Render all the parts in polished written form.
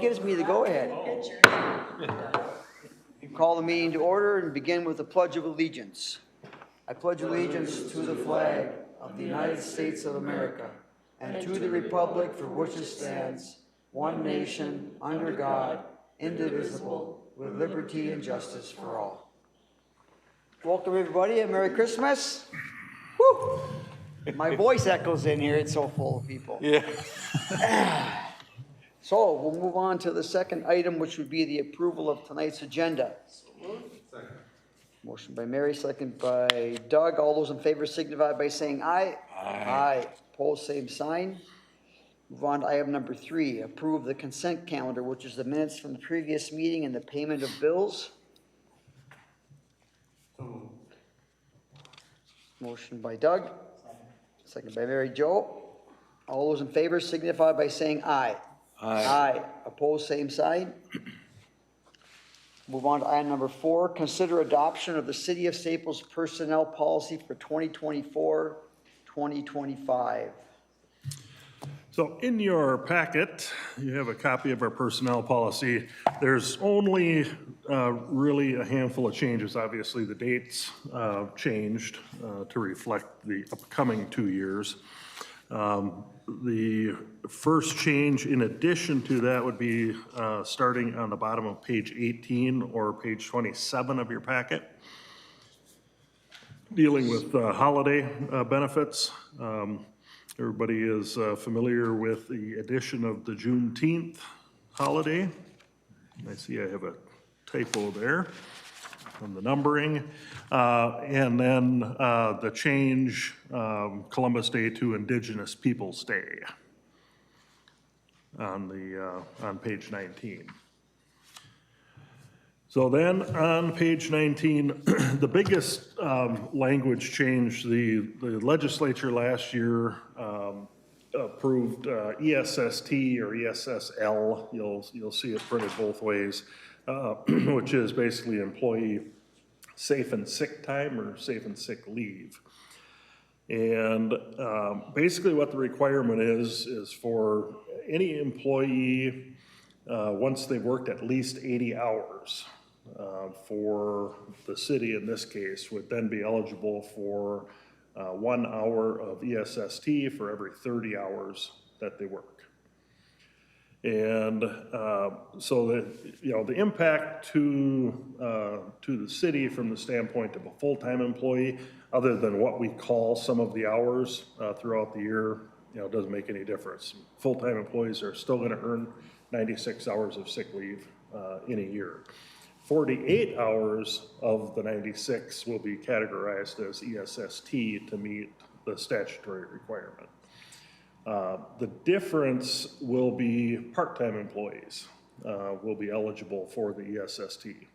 Gives me the go-ahead. You call the meeting to order and begin with the Pledge of Allegiance. I pledge allegiance to the flag of the United States of America and to the republic for which it stands, one nation, under God, indivisible, with liberty and justice for all. Welcome everybody and Merry Christmas. Woo! My voice echoes in here, it's so full of people. Yeah. So we'll move on to the second item, which would be the approval of tonight's agenda. Second. Motion by Mary, second by Doug. All those in favor signify by saying aye. Aye. Opposed, same sign. Move on to item number 3, approve the consent calendar, which is the minutes from the previous meeting and the payment of bills. Motion by Doug, second by Mary Jo. All those in favor signify by saying aye. Aye. Opposed, same sign. Move on to item number 4, consider adoption of the City of Staples personnel policy for 2024-2025. So in your packet, you have a copy of our personnel policy. There's only really a handful of changes. Obviously, the dates changed to reflect the upcoming 2 years. The first change in addition to that would be starting on the bottom of page 18 or page 27 of your packet, dealing with holiday benefits. Everybody is familiar with the addition of the Juneteenth holiday. I see I have a typo there on the numbering. And then the change, Columbus Day to Indigenous Peoples Day on page 19. So then on page 19, the biggest language change, the legislature last year approved ESST or ESSL, you'll see it printed both ways, which is basically employee safe and sick time or safe and sick leave. And basically what the requirement is for any employee, once they've worked at least 80 hours for the city in this case, would then be eligible for 1 hour of ESST for every 30 hours that they work. And so that, the impact to the city from the standpoint of a full-time employee, other than what we call some of the hours throughout the year, doesn't make any difference. Full-time employees are still going to earn 96 hours of sick leave in a year. 48 hours of the 96 will be categorized as ESST to meet the statutory requirement. The difference will be part-time employees will be eligible for the ESST.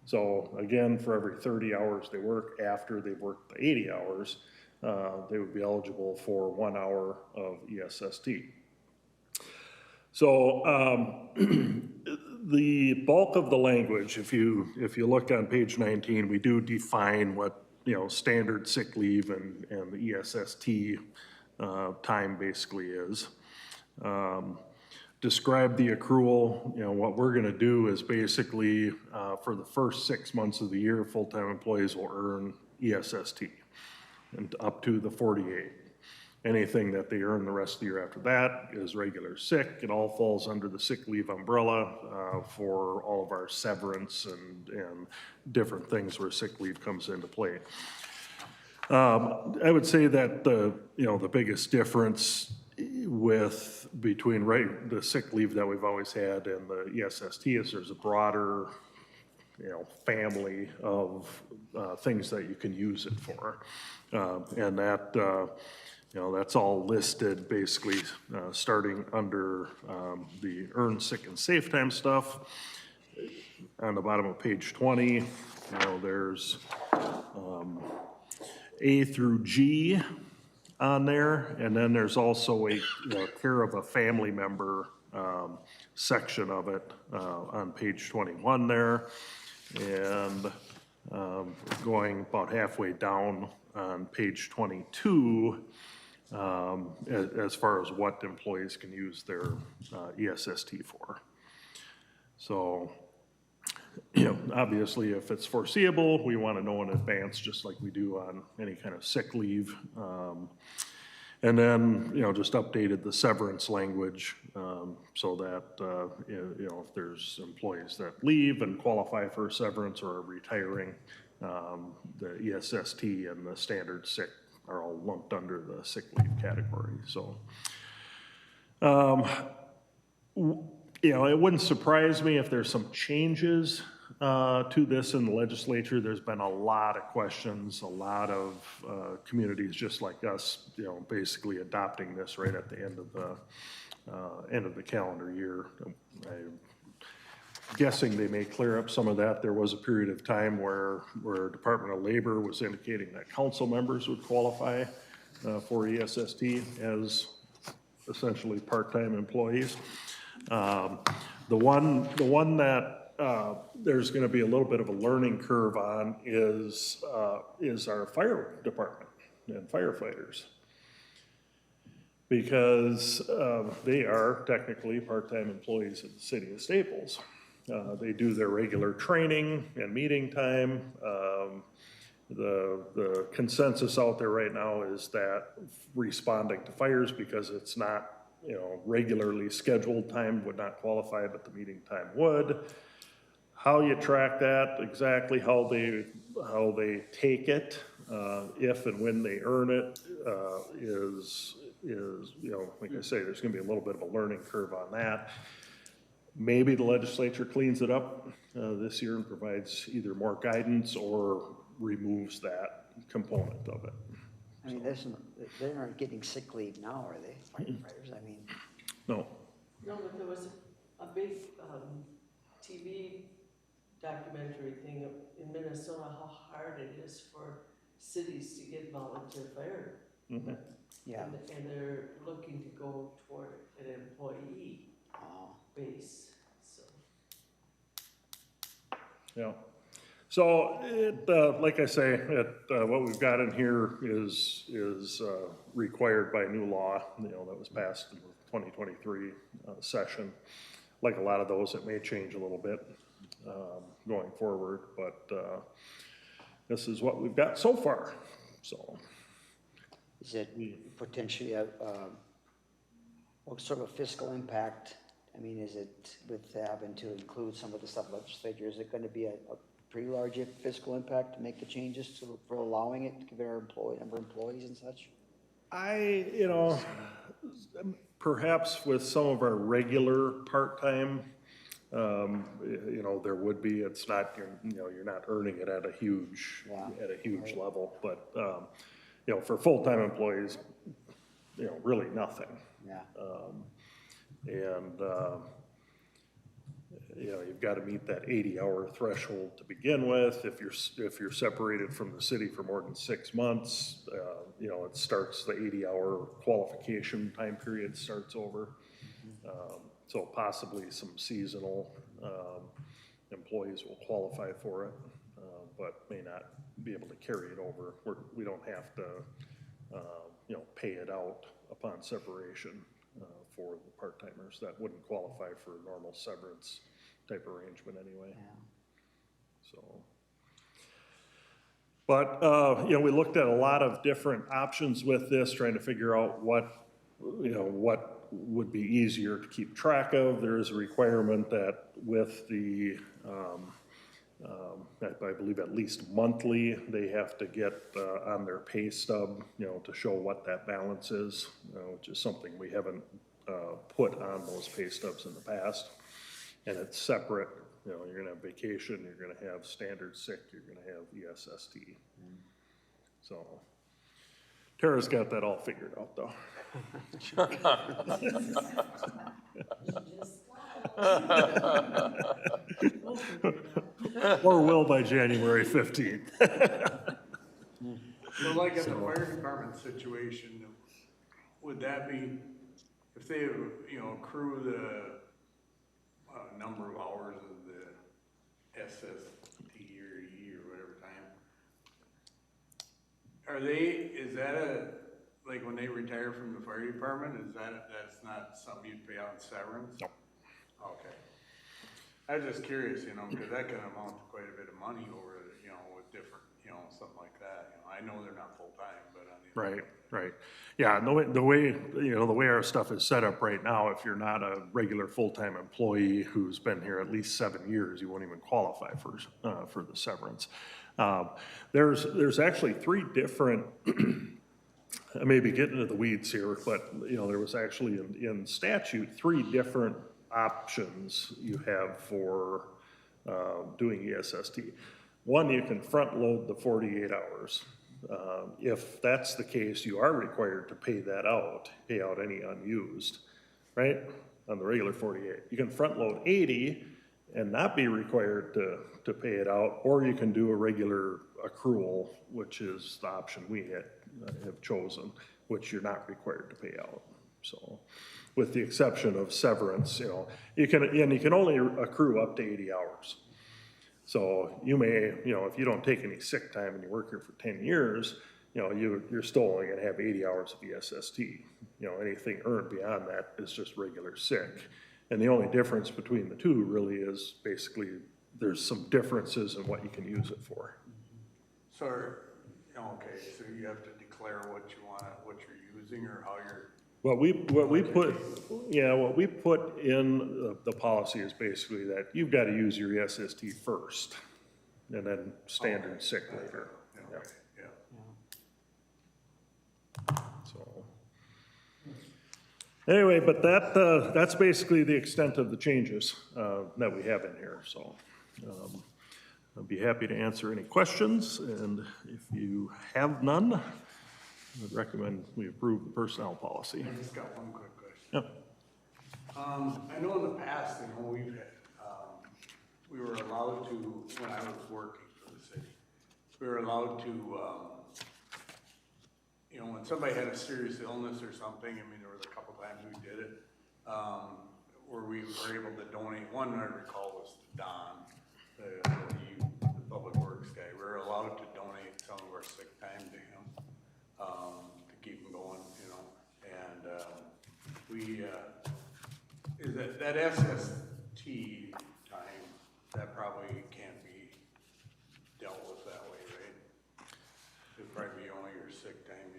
So again, for every 30 hours they work after they've worked the 80 hours, they would be eligible for 1 hour of ESST. So the bulk of the language, if you look on page 19, we do define what standard sick leave and the ESST time basically is. Describe the accrual. What we're going to do is basically for the first 6 months of the year, full-time employees will earn ESST and up to the 48. Anything that they earn the rest of the year after that is regular sick. It all falls under the sick leave umbrella for all of our severance and different things where sick leave comes into play. I would say that the biggest difference between the sick leave that we've always had and the ESST is there's a broader family of things that you can use it for, and that that's all listed basically starting under the earned sick and safe time stuff. On the bottom of page 20, there's A through G on there, and then there's also a care of a family member section of it on page 21 there, and going about halfway down on page 22 as far as what employees can use their ESST for. So, obviously, if it's foreseeable, we want to know in advance, just like we do on any kind of sick leave. And then, just updated the severance language, so that, if there's employees that leave and qualify for severance or are retiring, the ESST and the standard sick are all lumped under the sick leave category, so. It wouldn't surprise me if there's some changes to this in the legislature. There's been a lot of questions, a lot of communities just like us, basically adopting this right at the end of the calendar year. I'm guessing they may clear up some of that. There was a period of time where Department of Labor was indicating that council members would qualify for ESST as essentially part-time employees. The one that there's going to be a little bit of a learning curve on is our fire department and firefighters, because they are technically part-time employees of the city of Staples. They do their regular training and meeting time. The consensus out there right now is that responding to fires, because it's not, regularly scheduled time, would not qualify, but the meeting time would. How you track that, exactly how they take it, if and when they earn it, is, like I say, there's gonna be a little bit of a learning curve on that. Maybe the legislature cleans it up this year and provides either more guidance or removes that component of it. I mean, they aren't getting sick leave now, are they, firefighters? I mean, No. No, but there was a big TV documentary thing in Minnesota, how hard it is for cities to get volunteer fire. Mm-hmm. yeah. And they're looking to go toward an employee base, so. Yeah. So it, like I say, what we've got in here is required by new law, that was passed in the 2023 session. Like a lot of those, it may change a little bit going forward, but this is what we've got so far. So, Is it potentially what sort of fiscal impact? I mean, is it with having to include some of the stuff legislature, is it going to be a pretty large fiscal impact to make the changes for allowing it to give our number of employees and such? Perhaps with some of our regular part-time, there would be, it's not, you're not earning it at a huge, right. Level, but, for full-time employees, really nothing. Yeah. You've got to meet that 80-hour threshold to begin with. If you're separated from the city for more than 6 months, it starts the 80-hour qualification time period starts over. So possibly some seasonal employees will qualify for it, but may not be able to carry it over. We don't have to, pay it out upon separation for the part-timers. That wouldn't qualify for a normal severance type arrangement anyway. Yeah. So, but, we looked at a lot of different options with this, trying to figure out what would be easier to keep track of. There is a requirement that with the, I believe at least monthly, they have to get on their pay stub, to show what that balance is, which is something we haven't put on those pay stubs in the past. And it's separate, you're gonna have vacation, you're gonna have standard sick, you're gonna have ESST. So Tara's got that all figured out though. Or will by January 15th. So like in the fire department situation, would that be, if they, accrue the number of hours of the SST or E or whatever time, is that like when they retire from the fire department, that's not something you'd pay out in severance? No. Okay. I was just curious, you know, because that can amount to quite a bit of money over, you know, with different, you know, something like that. You know, I know they're not full-time, but on the. Right, right. Yeah, and the way, you know, the way our stuff is set up right now, if you're not a regular full-time employee who's been here at least 7 years, you won't even qualify for the severance. There's actually 3 different, I may be getting into the weeds here, but, you know, there was actually in statute, 3 different options you have for doing ESST. One, you can front load the 48 hours. If that's the case, you are required to pay out any unused, right? On the regular 48. You can front load 80 and not be required to pay it out, or you can do a regular accrual, which is the option we have chosen, which you're not required to pay out. So, with the exception of severance, you know, you can only accrue up to 80 hours. So you may, you know, if you don't take any sick time and you work here for 10 years, you know, you're still only gonna have 80 hours of ESST. You know, anything earned beyond that is just regular sick. And the only difference between the two really is basically there's some differences in what you can use it for. So, okay, so you have to declare what you're using or how you're. What we put in the policy is basically that you've got to use your ESST first, and then standard sick later. Okay, yeah. So, anyway, but that's basically the extent of the changes that we have in here, so. I'd be happy to answer any questions, and if you have none, I'd recommend we approve the personnel policy. I just got one quick question. Yep. I know in the past, you know, we've had, we were allowed to, when I was working for the city, we were allowed to, you know, when somebody had a serious illness or something, I mean, there was a couple times we did it, where we were able to donate. One I recall was to Don, the public works guy. We were allowed to donate some of our sick time to him, to keep him going, you know, and, is that SST time, that probably can't be dealt with that way, right? It'd probably be only your sick time.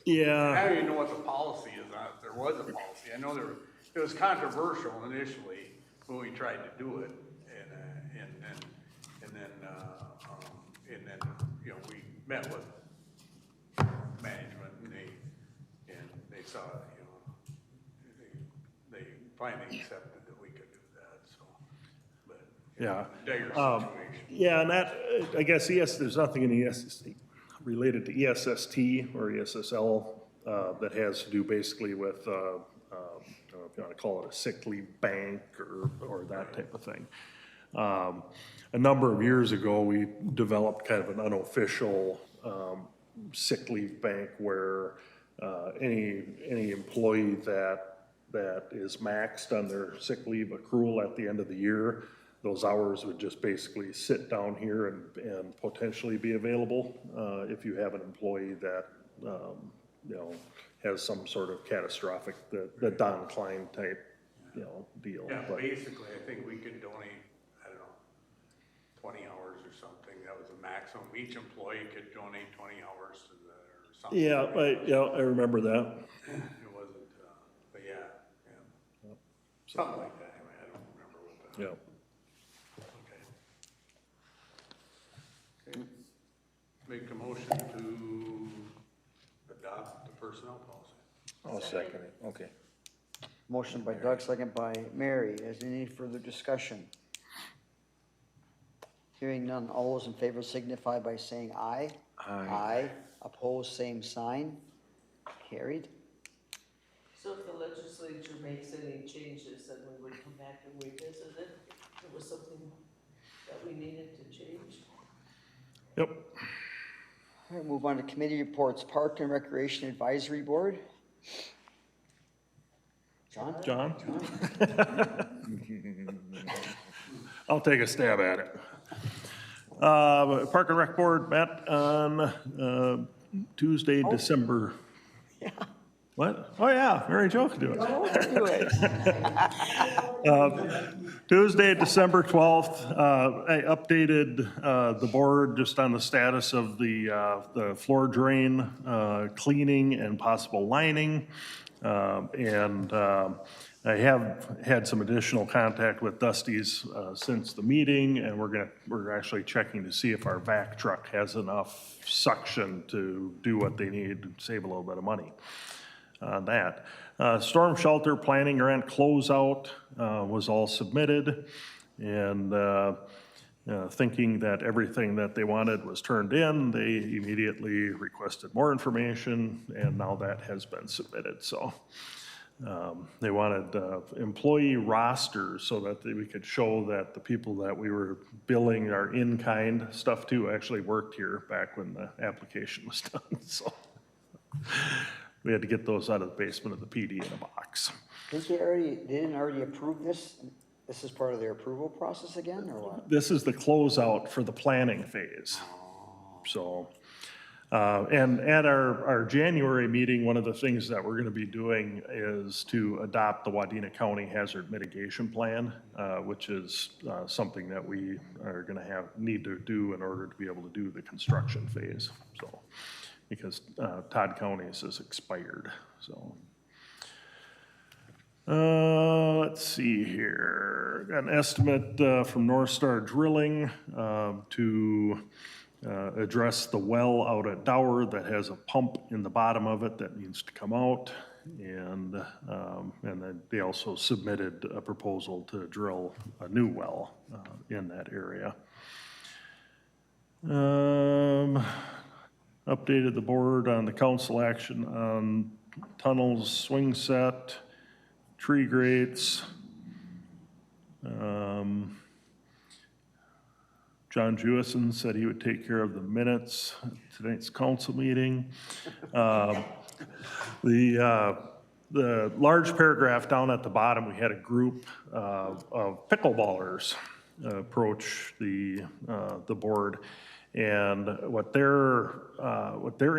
Yeah. I don't even know what the policy is on it. If there was a policy. I know it was controversial initially when we tried to do it, and then, you know, we met with management and they saw, you know, they finally accepted that we could do that, so, but. Yeah. Dire situation. Yeah, and that, I guess, there's nothing in ESST related to ESST or ESSL that has to do basically with, I don't know if you want to call it a sick leave bank or that type of thing. A number of years ago, we developed kind of an unofficial sick leave bank where any employee that is maxed on their sick leave accrual at the end of the year, those hours would just basically sit down here and potentially be available if you have an employee that, you know, has some sort of catastrophic, the Don Klein type, you know, deal. Yeah, But, basically, I think we could donate, I don't know, 20 hours or something. That was the maximum. Each employee could donate 20 hours to or something. yeah, I remember that. It wasn't, but yeah. Something like that. I mean, I don't remember what the. Yeah. Okay. Make a motion to adopt the personnel policy. I'll second it, okay. Motion by Doug, second by Mary. Is there any further discussion? Hearing none, all those in favor signify by saying aye. Aye. Aye. Opposed, same sign. Carried. So if the legislature makes any changes, then we would come back and revisit it. If it was something that we needed to change. Yep. All right, move on to committee reports. Park and Recreation Advisory Board. John? John? I'll take a stab at it. Park and Rec Board met on Tuesday, December. Yeah. What? Oh, yeah, Mary Jo can do it. Do it. Tuesday, December 12th, I updated the board just on the status of the floor drain cleaning and possible lining. And I have had some additional contact with Dusty's since the meeting, and we're actually checking to see if our vac truck has enough suction to do what they need to save a little bit of money on that. Storm shelter planning grant closeout was all submitted, and thinking that everything that they wanted was turned in, they immediately requested more information, and now that has been submitted. So they wanted employee rosters so that we could show that the people that we were billing our in-kind stuff to actually worked here back when the application was done. So we had to get those out of the basement of the PD in a box. They didn't already approve this? This is part of their approval process again, or what? This is the closeout for the planning phase. So, and at our January meeting, one of the things that we're gonna be doing is to adopt the Wadena County Hazard Mitigation Plan, which is something that we are gonna need to do in order to be able to do the construction phase, so. Because Todd County's has expired, so. Let's see here. Got an estimate from North Star Drilling to address the well out at Dower that has a pump in the bottom of it that needs to come out. And then they also submitted a proposal to drill a new well in that area. Updated the board on the council action on tunnels, swing set, tree grates. John Jewison said he would take care of the minutes at tonight's council meeting. The large paragraph down at the bottom, we had a group of pickleballers approach the board. And what they're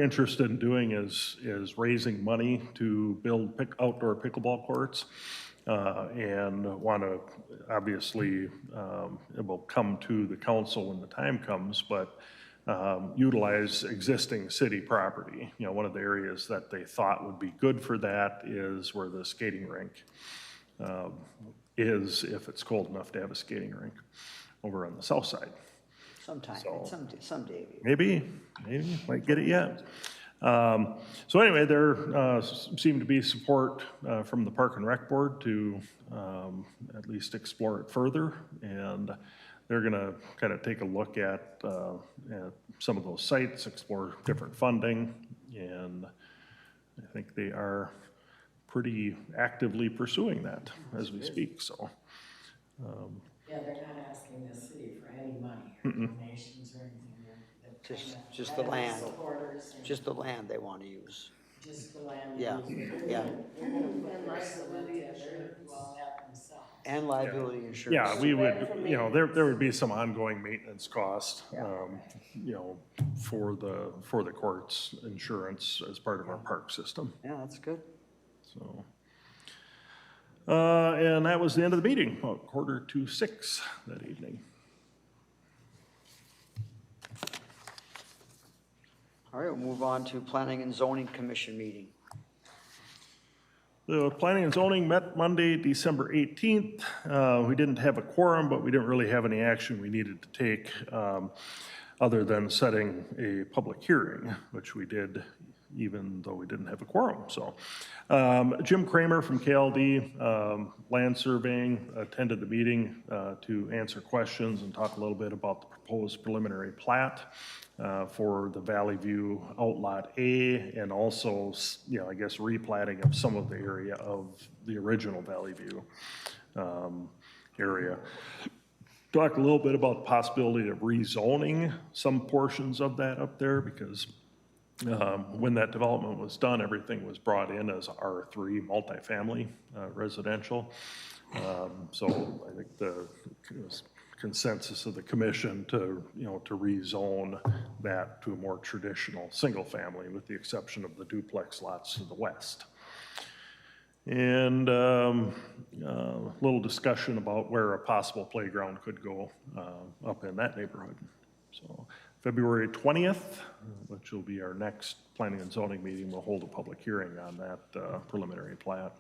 interested in doing is raising money to build outdoor pickleball courts, and want to obviously it will come to the council when the time comes, but utilize existing city property. You know, one of the areas that they thought would be good for that is where the skating rink is, if it's cold enough to have a skating rink over on the south side. Sometime, someday. Maybe, might get it yet. So anyway, there seemed to be support from the Park and Rec Board to at least explore it further. And they're gonna kind of take a look at some of those sites, explore different funding. And I think they are pretty actively pursuing that as we speak, so. Yeah, they're not asking the city for any money or donations or anything. They're Just the land. supporters and Just the land they want to use. just the land. Yeah, yeah. And liability They're insurance. do all that themselves. And liability insurance. Yeah, we would, you know, there would be some ongoing maintenance cost, you know, for the court's insurance as part of our park system, Yeah, that's good. so. And that was the end of the meeting, about 5:45 that evening. All right, we'll move on to Planning and Zoning Commission meeting. The Planning and Zoning met Monday, December 18th. We didn't have a quorum, but we didn't really have any action we needed to take other than setting a public hearing, which we did even though we didn't have a quorum. So Jim Kramer from KLD Land Surveying attended the meeting to answer questions and talk a little bit about the proposed preliminary plat for the Valley View Outlot A, and also, you know, I guess replatting of some of the area of the original Valley View area. Talk a little bit about the possibility of rezoning some portions of that up there, because when that development was done, everything was brought in as R3 multifamily residential. So I think the consensus of the commission to, you know, to rezone that to a more traditional single family, with the exception of the duplex lots to the west. And a little discussion about where a possible playground could go up in that neighborhood. So February 20th, which will be our next planning and zoning meeting, we'll hold a public hearing on that preliminary plat.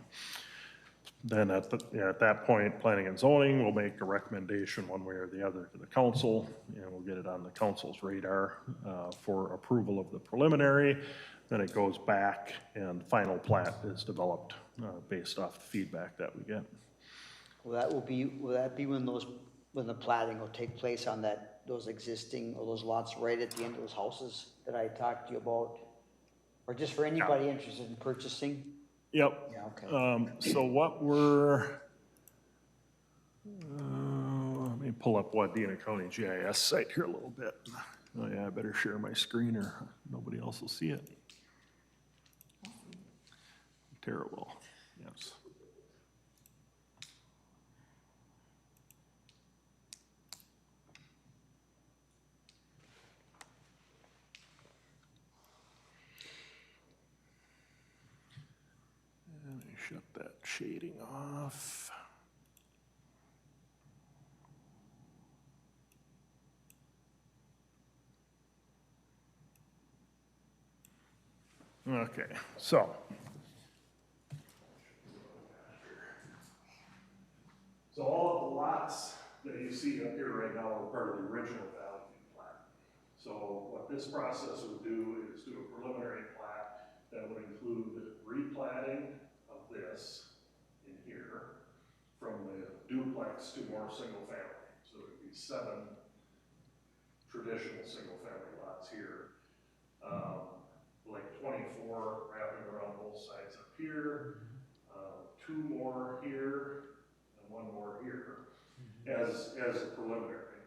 Then at that point, planning and zoning will make a recommendation one way or the other to the council, and we'll get it on the council's radar for approval of the preliminary. Then it goes back and final plat is developed based off the feedback that we get. Will that be when the plating will take place on those existing, or those lots right at the end of those houses that I talked to you about? Or just for anybody interested in purchasing? Yep. Yeah, okay. So what we're, let me pull up Wadena County GIS site here a little bit. Oh yeah, I better share my screen or nobody else will see it. Terrible, yes. And I shut that shading off. Okay, so. So all of the lots that you see up here right now are part of the original Valley View plat. So what this process would do is do a preliminary plat that would include replatting of this in here from the duplex to more single family. So it would be 7 traditional single family lots here. Like 24 wrapping around both sides up here, 2 more here, and 1 more here as a preliminary.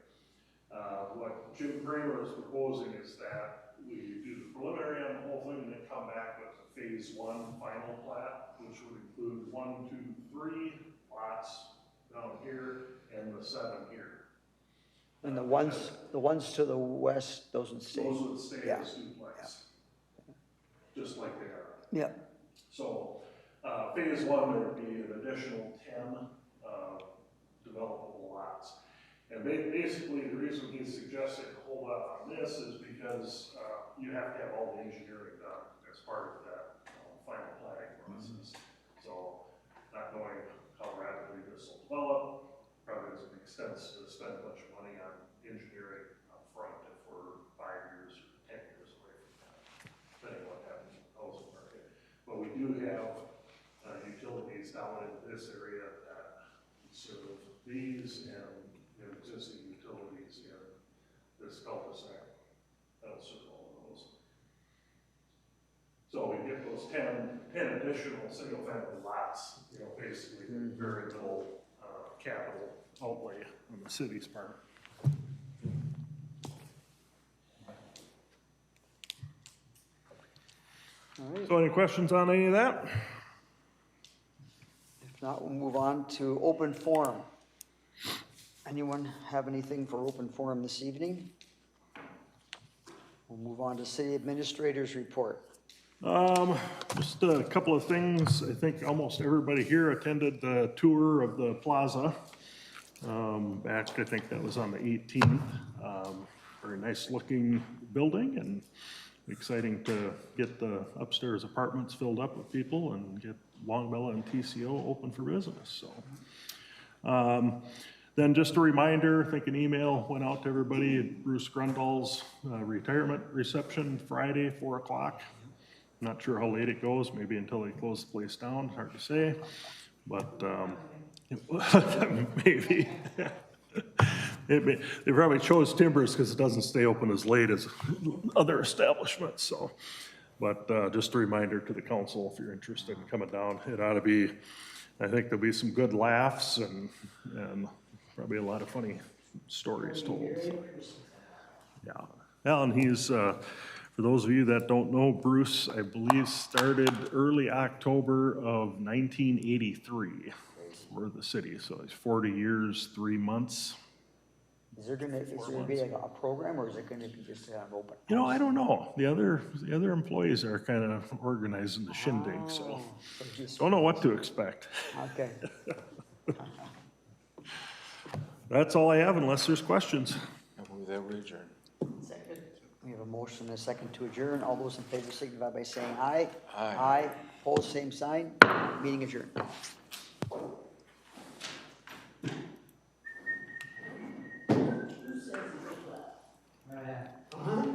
What Jim Kramer is proposing is that we do the preliminary on the whole thing and then come back with a phase 1 final plat, which would include 1, 2, 3 lots down here and the 7 here. And the ones to the west, those would stay? Those would stay Yeah. as duplex, just like they are. Yeah. So, phase 1, there would be an additional 10 developable lots. And basically, the reason he's suggesting to hold off on this is because you have to have all the engineering done as part of that final planning process. So, not knowing how rapidly this will develop, probably doesn't make sense to spend a bunch of money on engineering up front if we're 5 years or 10 years away from that, depending on what happens in the housing market. But we do have utilities down in this area that serve these and existing utilities in this cul-de-sac. That'll serve all of those. So we get those 10 additional single-family lots, basically very little capital outlay on the city's part. All right. So any questions on any of that? If not, we'll move on to open forum. Anyone have anything for open forum this evening? We'll move on to city administrator's report. Just a couple of things. I think almost everybody here attended the tour of the plaza. Back, I think that was on the 18th. Very nice looking building and exciting to get the upstairs apartments filled up with people and get Longmella and TCO open for business, so. Then just a reminder, I think an email went out to everybody, Bruce Grundall's retirement reception Friday, 4 o'clock. Not sure how late it goes, maybe until they close the place down, hard to say, but maybe. They probably chose Timbers because it doesn't stay open as late as other establishments, so. But just a reminder to the council, if you're interested in coming down, it ought to be, I think there'll be some good laughs and probably a lot of funny stories told. So. Yeah, and he's, for those of you that don't know, Bruce, I believe started early October of 1983 for the city, so he's 40 years, 3 months Is there gonna be like a program, or is it gonna be just an open? You know, I don't know. The other employees are kind of organizing the shindig, so Oh, so just- don't know what to expect. Okay. That's all I have unless there's questions. I move that we adjourn. Second. We have a motion and a second to adjourn. All those in favor signify by saying aye. Aye. Aye, opposed, same sign. Meeting adjourned. Right.